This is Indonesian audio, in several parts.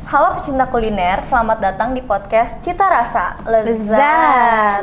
Halo pecinta kuliner, selamat datang di podcast Cita Rasa Lezat.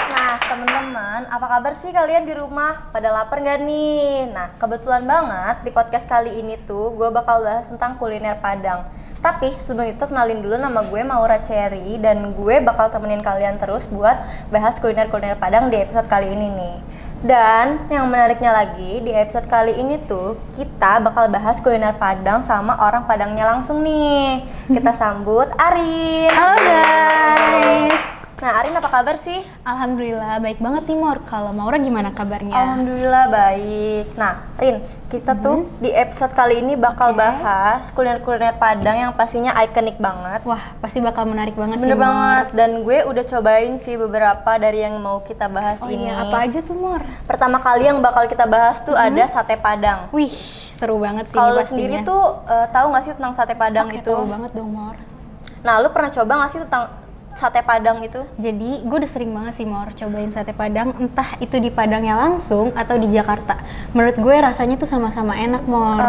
Nah teman-teman, apa kabar sih kalian di rumah? Pada lapar gak nih? Nah kebetulan banget di podcast kali ini tuh gue bakal bahas tentang kuliner Padang. Tapi sebelum itu kenalin dulu, nama gue Maura Cherry dan gue bakal temenin kalian terus buat bahas kuliner-kuliner Padang di episode kali ini nih. Dan yang menariknya lagi, di episode kali ini tuh kita bakal bahas kuliner Padang sama orang Padangnya langsung nih. Kita sambut Arin. Halo guys. Nah Arin, apa kabar sih? Alhamdulillah baik banget nih Mor. Kalau Maura gimana kabarnya? Alhamdulillah baik. Nah Rin, kita tuh di episode kali ini bakal bahas kuliner-kuliner Padang yang pastinya ikonik banget. Wah, pasti bakal menarik banget Bener sih Mor. banget, dan gue udah cobain sih beberapa dari yang mau kita bahas ini. Iya, apa aja tuh Mor? Pertama kali yang bakal kita bahas tuh ada sate Padang. Wih, seru banget sih Kalau ini lu pastinya. sendiri tuh tahu nggak sih tentang sate Padang Oke, itu? tahu banget dong Mor. Nah, lu pernah coba nggak sih tentang sate Padang itu? Jadi, gue udah sering banget sih Mor cobain sate Padang, entah itu di Padangnya langsung atau di Jakarta. Menurut gue rasanya tuh sama-sama enak Mor.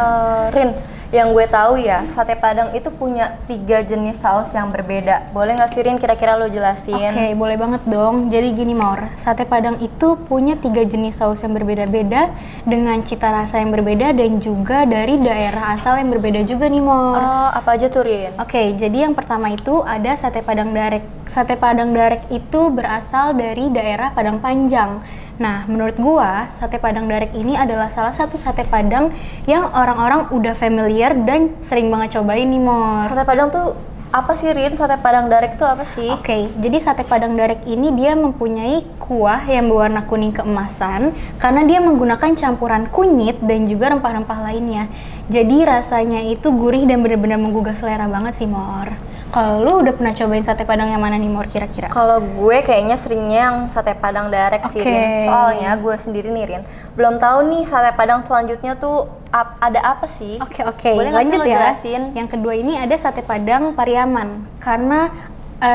Rin, yang gue tahu ya, sate Padang itu punya 3 jenis saus yang berbeda. Boleh nggak sih Rin, kira-kira lo jelasin? Oke, boleh banget dong. Jadi gini Maur, sate Padang itu punya 3 jenis saus yang berbeda-beda dengan cita rasa yang berbeda dan juga dari daerah asal yang berbeda juga nih Maur. Apa aja tuh Rin? Oke, jadi yang pertama itu ada sate Padang Darek. Sate Padang Darek itu berasal dari daerah Padang Panjang. Nah, menurut gua, sate Padang Darek ini adalah salah satu sate Padang yang orang-orang udah familiar dan sering banget cobain nih, Mor. Sate Padang tuh apa sih Rin? Sate Padang Darek tuh apa sih? Oke, jadi sate Padang Darek ini dia mempunyai kuah yang berwarna kuning keemasan karena dia menggunakan campuran kunyit dan juga rempah-rempah lainnya. Jadi rasanya itu gurih dan benar-benar menggugah selera banget sih, Mor. Kalau lu udah pernah cobain sate Padang yang mana nih, Mor, kira-kira? Kalau gue kayaknya seringnya yang sate Padang Darek sih, Rin. Soalnya gue sendiri nih, Rin, belum tahu nih sate Padang selanjutnya tuh ada apa sih? Oke. Boleh nggak sih Lanjut lo ya. jelasin? Yang kedua ini ada sate Padang Pariaman. Karena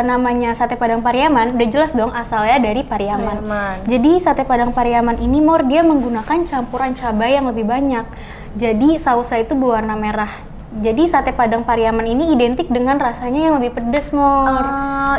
namanya sate Padang Pariaman, udah jelas dong asalnya dari Pariaman. Jadi sate Padang Pariaman ini, Mor, dia menggunakan campuran cabai yang lebih banyak. Jadi sausnya itu berwarna merah. Jadi sate Padang Pariaman ini identik dengan rasanya yang lebih pedas, Mor.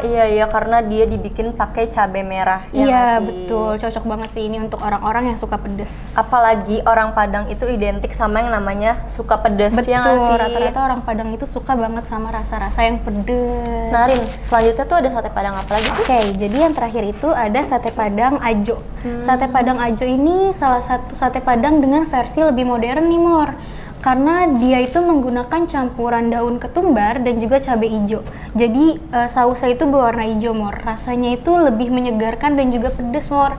Iya, karena dia dibikin pakai cabai merah. Iya, betul. Cocok banget sih ini untuk orang-orang yang suka pedas. Apalagi orang Padang itu identik sama yang namanya suka pedas. Betul, ya nggak sih? rata-rata orang Padang itu suka banget sama rasa-rasa yang pedas. Nah, Rin, selanjutnya tuh ada sate Padang apa lagi sih? Oke, jadi yang terakhir itu ada sate Padang Ajo. Sate Padang Ajo ini salah satu sate Padang dengan versi lebih modern nih, Mor. Karena dia itu menggunakan campuran daun ketumbar dan juga cabai hijau. Jadi sausnya itu berwarna hijau, Mor. Rasanya itu lebih menyegarkan dan juga pedas, Mor.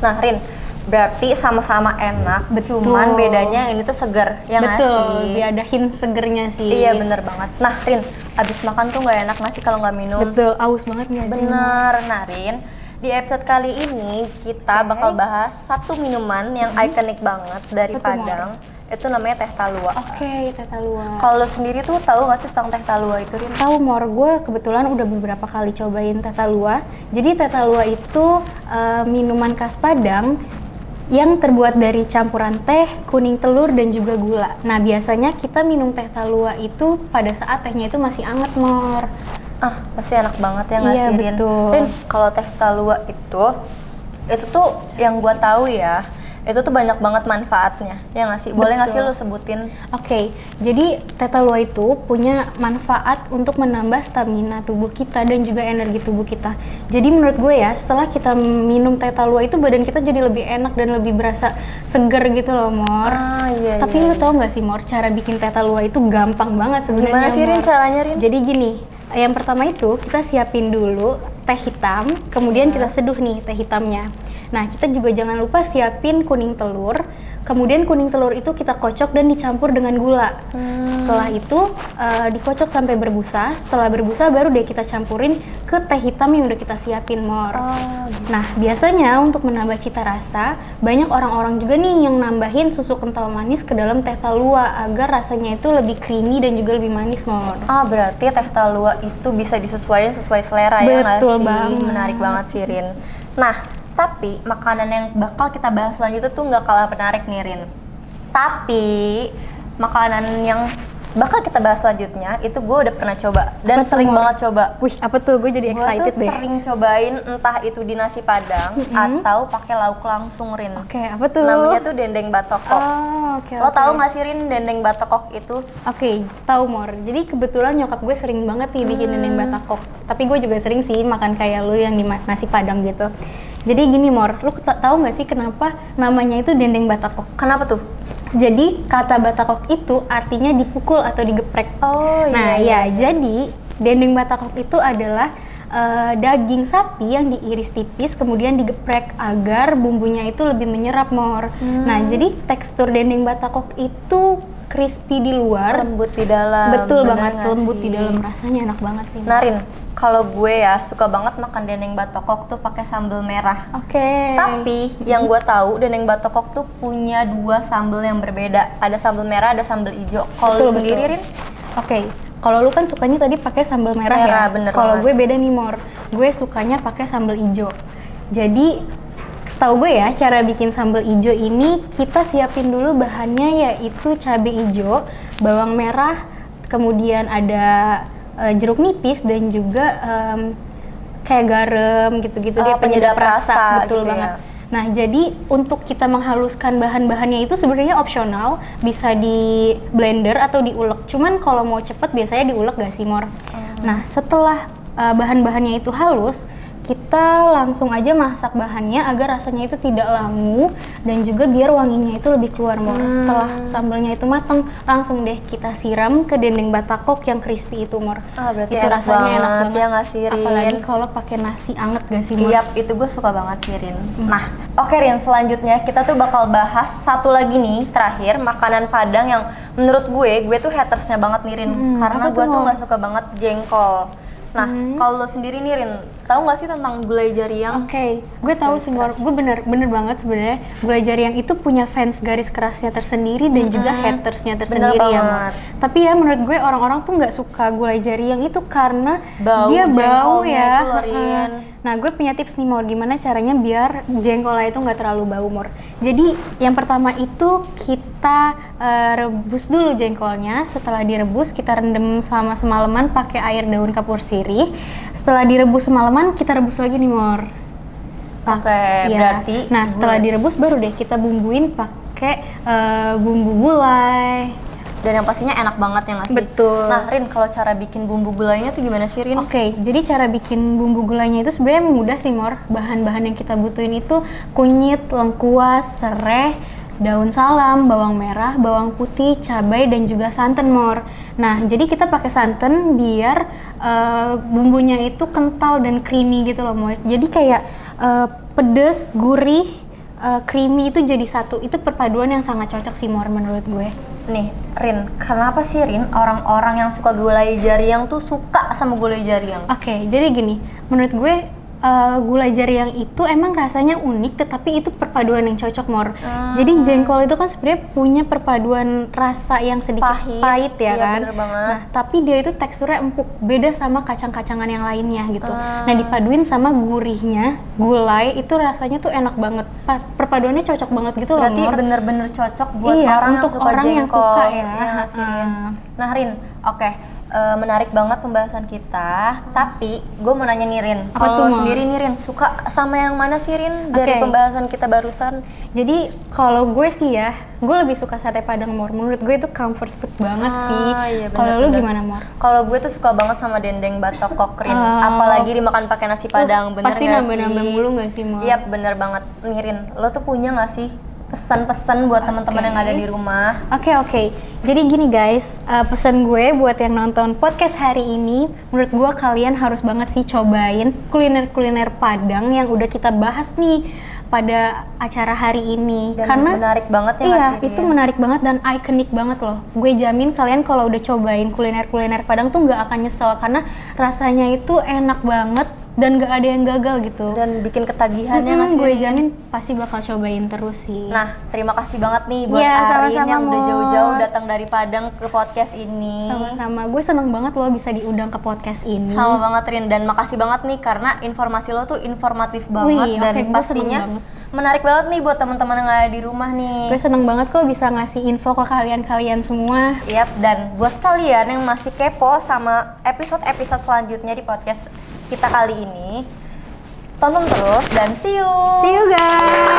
Nah, Rin, berarti sama-sama enak, cuman bedanya ini tuh segar, ya nggak sih? Betul, dia ada hint segernya sih. Iya, bener banget. Nah, Rin, abis makan tuh nggak enak nggak sih kalau nggak minum? Betul, aus banget nggak sih? Bener. Nah, Rin, di episode kali ini kita bakal bahas satu minuman yang ikonik banget dari Padang. Itu namanya teh talua. Oke, teh talua. Kalau sendiri tuh tahu nggak sih tentang teh talua itu, Rin? Tahu, Mor, gue kebetulan udah beberapa kali cobain teh talua. Jadi teh talua itu minuman khas Padang yang terbuat dari campuran teh, kuning telur, dan juga gula. Nah, biasanya kita minum teh talua itu pada saat tehnya itu masih anget, Mor. Pasti enak banget ya nggak Iya, sih, Rin? betul. Rin, kalau teh talua itu tuh yang gua tahu ya, itu tuh banyak banget manfaatnya, ya nggak sih? Boleh nggak sih lu sebutin? Oke, jadi teh talua itu punya manfaat untuk menambah stamina tubuh kita dan juga energi tubuh kita. Jadi menurut gue ya, setelah kita minum teh talua itu badan kita jadi lebih enak dan lebih berasa seger gitu loh, Mor. Iya. Tapi lu tau nggak sih, Mor, cara bikin teh talua itu gampang banget sebenarnya. Gimana sih, Rin, Mor. caranya, Rin? Jadi gini, yang pertama itu kita siapin dulu teh hitam, kemudian kita seduh nih teh hitamnya. Nah, kita juga jangan lupa siapin kuning telur. Kemudian kuning telur itu kita kocok dan dicampur dengan gula. Setelah itu dikocok sampai berbusa. Setelah berbusa baru deh kita campurin ke teh hitam yang udah kita siapin, Mor. Nah, biasanya untuk menambah cita rasa, banyak orang-orang juga nih yang nambahin susu kental manis ke dalam teh talua agar rasanya itu lebih creamy dan juga lebih manis, Mor. Berarti teh talua itu bisa disesuaikan sesuai selera. Ya nggak sih? Betul banget. Menarik banget sih, Rin. Nah, tapi makanan yang bakal kita bahas selanjutnya tuh nggak kalah menarik nih, Rin. Tapi makanan yang bakal kita bahas selanjutnya itu gue udah pernah coba dan Apa tuh, sering Mor? banget coba. Wih, apa tuh? Gue jadi Gue excited tuh deh. sering cobain entah itu di nasi padang atau pakai lauk langsung, Rin. Oke, apa tuh? Namanya tuh dendeng batokok. Oh, oke. Lo tahu nggak sih, Rin, dendeng batokok itu? Oke, tahu Mor. Jadi kebetulan nyokap gue sering banget nih bikin dendeng batokok. Tapi gue juga sering sih makan kayak lu yang di nasi padang gitu. Jadi gini Mor, lu tahu nggak sih kenapa namanya itu dendeng batokok? Kenapa tuh? Jadi kata batokok itu artinya dipukul atau digeprek. Oh Nah iya. ya, jadi dendeng batokok itu adalah daging sapi yang diiris tipis kemudian digeprek agar bumbunya itu lebih menyerap Mor. Nah jadi tekstur dendeng batokok itu crispy di luar, Lembut di dalam. betul bener banget, nggak lembut sih? di dalam, rasanya enak banget sih. Mor. Narin, kalau gue ya suka banget makan dendeng batokok tuh pakai sambal merah. Oke. Tapi yang gue tahu dendeng batokok tuh punya 2 sambal yang berbeda. Ada sambal merah, ada sambal hijau. Kalau lu Betul, sendiri, betul. Rin? Oke, kalau lu kan sukanya tadi pakai sambal merah, Merah, ya. bener Kalau banget. gue beda nih Mor, gue sukanya pakai sambal hijau. Jadi setahu gue ya, cara bikin sambal hijau ini kita siapin dulu bahannya yaitu cabai hijau, bawang merah, kemudian ada jeruk nipis dan juga kayak garam gitu-gitu, dia penyedap rasa, betul gitu banget. ya. Nah, jadi untuk kita menghaluskan bahan-bahannya itu sebenarnya opsional, bisa di blender atau diulek. Cuman kalau mau cepet biasanya diulek gak sih, Mor? Nah, setelah bahan-bahannya itu halus, kita langsung aja masak bahannya agar rasanya itu tidak langu dan juga biar wanginya itu lebih keluar, Mor. Setelah sambalnya itu matang, langsung deh kita siram ke dendeng batokok yang crispy itu, Mor. Ah, berarti itu enak rasanya enak banget, banget. ya nggak sih, Rin? Apalagi kalau pakai nasi anget gak sih, Mor? Iya, itu gue suka banget sih, Rin. Nah, oke Rin, selanjutnya kita tuh bakal bahas satu lagi nih, terakhir, makanan Padang yang menurut gue tuh hatersnya banget nih, Rin. Karena apa gue tuh, tuh Mor? nggak suka banget jengkol. Nah, kalau lo sendiri nih, Rin, tahu nggak sih tentang gulai jariang? Oke, gue tahu sih, Mor. Gue bener banget sebenarnya gulai jariang itu punya fans garis kerasnya tersendiri dan juga hatersnya tersendiri ya, Mor. banget. Tapi ya menurut gue orang-orang tuh nggak suka gulai jariang itu karena Bau dia bau jengkolnya ya. itu loh, Rin. Nah, gue punya tips nih, Mor, gimana caranya biar jengkolnya itu nggak terlalu bau, Mor. Jadi yang pertama itu kita rebus dulu jengkolnya. Setelah direbus kita rendam selama semalaman pakai air daun kapur sirih. Setelah direbus semalaman kita rebus lagi nih, Mor. Oke, Iya. berarti Nah, setelah direbus baru deh kita bumbuin pakai bumbu gulai. dan yang pastinya enak banget ya nggak sih? Betul. Nah, Rin, kalau cara bikin bumbu gulainya tuh gimana sih, Rin? Oke, jadi cara bikin bumbu gulainya itu sebenarnya mudah sih, Mor. Bahan-bahan yang kita butuhin itu kunyit, lengkuas, serai, daun salam, bawang merah, bawang putih, cabai, dan juga santan, Mor. Nah, jadi kita pakai santan biar bumbunya itu kental dan creamy gitu loh, Mor. Jadi kayak pedes, gurih, creamy itu jadi satu. Itu perpaduan yang sangat cocok sih, Mor, menurut gue. Nih, Rin, kenapa sih, Rin, orang-orang yang suka gulai jariang tuh suka sama gulai jariang? Oke, jadi gini, menurut gue gulai jariang itu emang rasanya unik, tetapi itu perpaduan yang cocok, Mor. Jadi jengkol itu kan sebenarnya punya perpaduan rasa yang sedikit pahit ya iya, kan. bener banget. Nah, tapi dia itu teksturnya empuk, beda sama kacang-kacangan yang lainnya gitu. Nah, dipaduin sama gurihnya gulai itu rasanya tuh enak banget. Perpaduannya cocok banget gitu loh, Berarti Mor. bener-bener cocok buat Iya, orang untuk yang suka orang yang jengkol. suka ya. Iya nggak sih, Rin? Nah, Rin, oke. Menarik banget pembahasan kita, tapi gue mau nanya nih, Rin, Apa tuh, kalau Mor? sendiri nih, Rin, suka sama yang mana sih, Rin, dari Oke. pembahasan kita barusan? Jadi kalau gue sih ya, gue lebih suka sate padang, Mor. Menurut gue itu comfort food banget sih. Iya, Kalau lu bener-bener. gimana, Mor? Kalau gue tuh suka banget sama dendeng batokok, Rin, apalagi dimakan pakai nasi padang, bener Pasti nggak nambah-nambah sih? mulu nggak sih, Mor? Iya, bener banget. Nih, Rin, lo tuh punya nggak sih pesan-pesan buat teman-teman yang ada di rumah? Oke. Jadi gini guys, pesan gue buat yang nonton podcast hari ini, menurut gue kalian harus banget sih cobain kuliner-kuliner Padang yang udah kita bahas nih pada acara hari ini. Dan Karena menarik banget ya iya, nggak sih, itu Rin? menarik banget dan ikonik banget loh. Gue jamin kalian kalau udah cobain kuliner-kuliner Padang tuh nggak akan nyesel karena rasanya itu enak banget dan nggak ada yang gagal gitu. Dan bikin ketagihannya nggak sih, Gue Rin? jamin pasti bakal cobain terus sih. Nah, terima kasih banget nih buat Iya, Arin sama-sama, yang udah Mor. jauh-jauh datang dari Padang ke podcast ini. Sama-sama, gue seneng banget loh bisa diundang ke podcast ini. Sama banget, Rin, dan makasih banget nih karena informasi lo tuh informatif banget dan oke, gue seneng pastinya banget. menarik banget nih buat teman-teman yang ada di rumah nih. Gue seneng banget kok bisa ngasih info ke kalian-kalian semua. Yap, dan buat kalian yang masih kepo sama episode-episode selanjutnya di podcast kita kali ini, tonton terus dan see you! See you guys!